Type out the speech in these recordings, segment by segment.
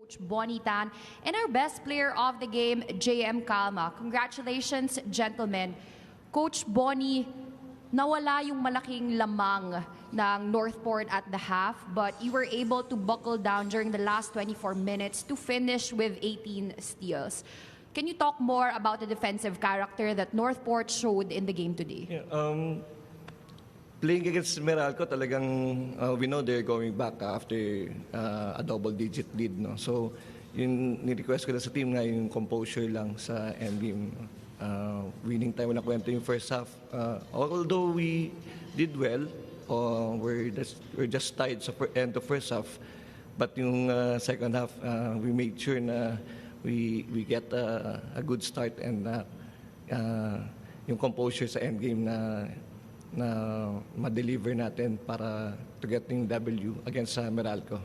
Coach Bonnie Tan, and our best player of the game, JM Calma. Congratulations, gentlemen. Coach Bonnie, nawala yung malaking lamang ng NorthPort at the half, but you were able to buckle down during the last 24 minutes to finish with 18 steals. Can you talk more about the defensive character that NorthPort showed in the game today? Yeah, playing against Meralco, talagang we know they're going back after a double-digit lead. No? So, yung ni-request ko na sa team nga yung composure lang sa endgame. Winning time na kwento yung first half. Although we did well, we're just tied sa end of first half. But yung second half, we made sure na we get a good start and yung composure sa endgame na ma-deliver natin para to get yung W against Meralco.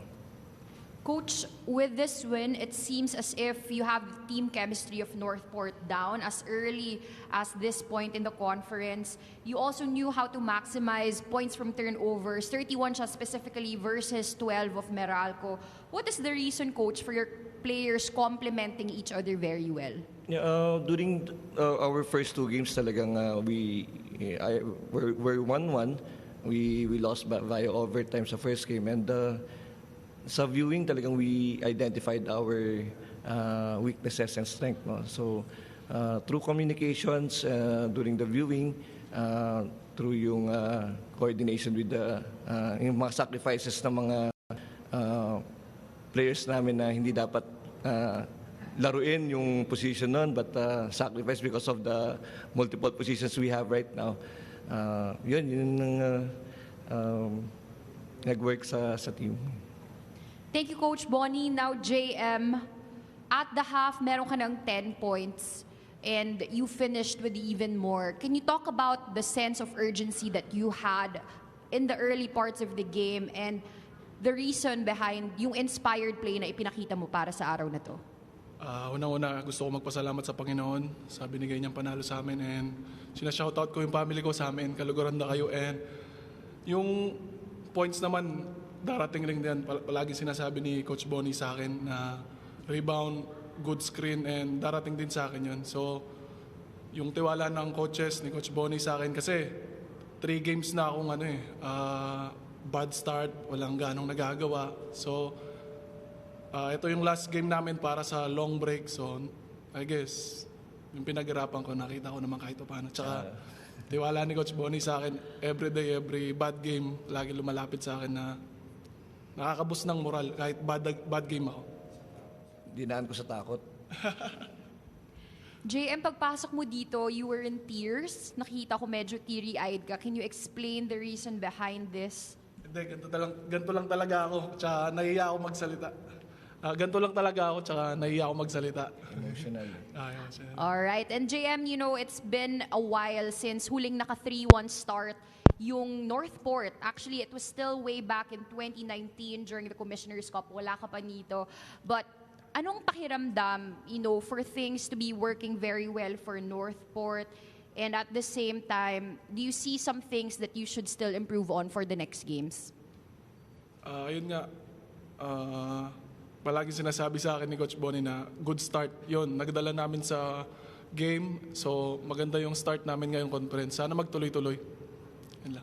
Coach, with this win, it seems as if you have the team chemistry of NorthPort down as early as this point in the conference. You also knew how to maximize points from turnovers, 31 siya specifically versus 12 of Meralco. What is the reason, Coach, for your players complementing each other very well? Yeah, during our first two games talagang we're 1-1. We lost via overtime sa first game, and sa viewing talagang we identified our weaknesses and strength. No? So through communications during the viewing, through yung coordination with yung mga sacrifices ng mga players namin na hindi dapat laruin yung position nun, but sacrifice because of the multiple positions we have right now. Yun ang nag-work sa team. Thank you, Coach Bonnie. Now, JM, at the half, meron ka ng 10 points and you finished with even more. Can you talk about the sense of urgency that you had in the early parts of the game and the reason behind yung inspired play na ipinakita mo para sa araw na to? Unang-una, gusto ko magpasalamat sa Panginoon sa binigay niyang panalo sa amin, and sinashoutout ko yung family ko sa amin, kaluguran na kayo, and yung points naman darating rin din. Palagi sinasabi ni Coach Bonnie sa akin na rebound, good screen, and darating din sa akin yun. So yung tiwala ng coaches ni Coach Bonnie sa akin, kasi 3 games na akong bad start, walang ganong nagagawa. So ito yung last game namin para sa long break. So, I guess, yung pinaghirapan ko, nakita ko naman kahit paano. Tsaka, tiwala ni Coach Bonnie sa akin, every day, every bad game, lagi lumalapit sa akin na nakakaboost ng moral kahit bad game ako. Dinaan ko sa takot. JM, pagpasok mo dito, you were in tears. Nakita ko medyo teary-eyed ka. Can you explain the reason behind this? Hindi, ganito lang talaga ako. Tsaka, nahiya ako magsalita. Ganito lang talaga ako, tsaka nahiya ako magsalita. Emotional. Emotional. Alright, and JM, you know, it's been a while since huling naka 3-1 start yung NorthPort. Actually, it was still way back in 2019 during the Commissioner's Cup. Wala ka pa nito. But anong pakiramdam, you know, for things to be working very well for NorthPort, and at the same time, do you see some things that you should still improve on for the next games? Ayun nga. Palagi sinasabi sa akin ni Coach Bonnie na good start. Yun, nagdala namin sa game. So, maganda yung start namin ngayong conference. Sana magtuloy-tuloy. Yun lang.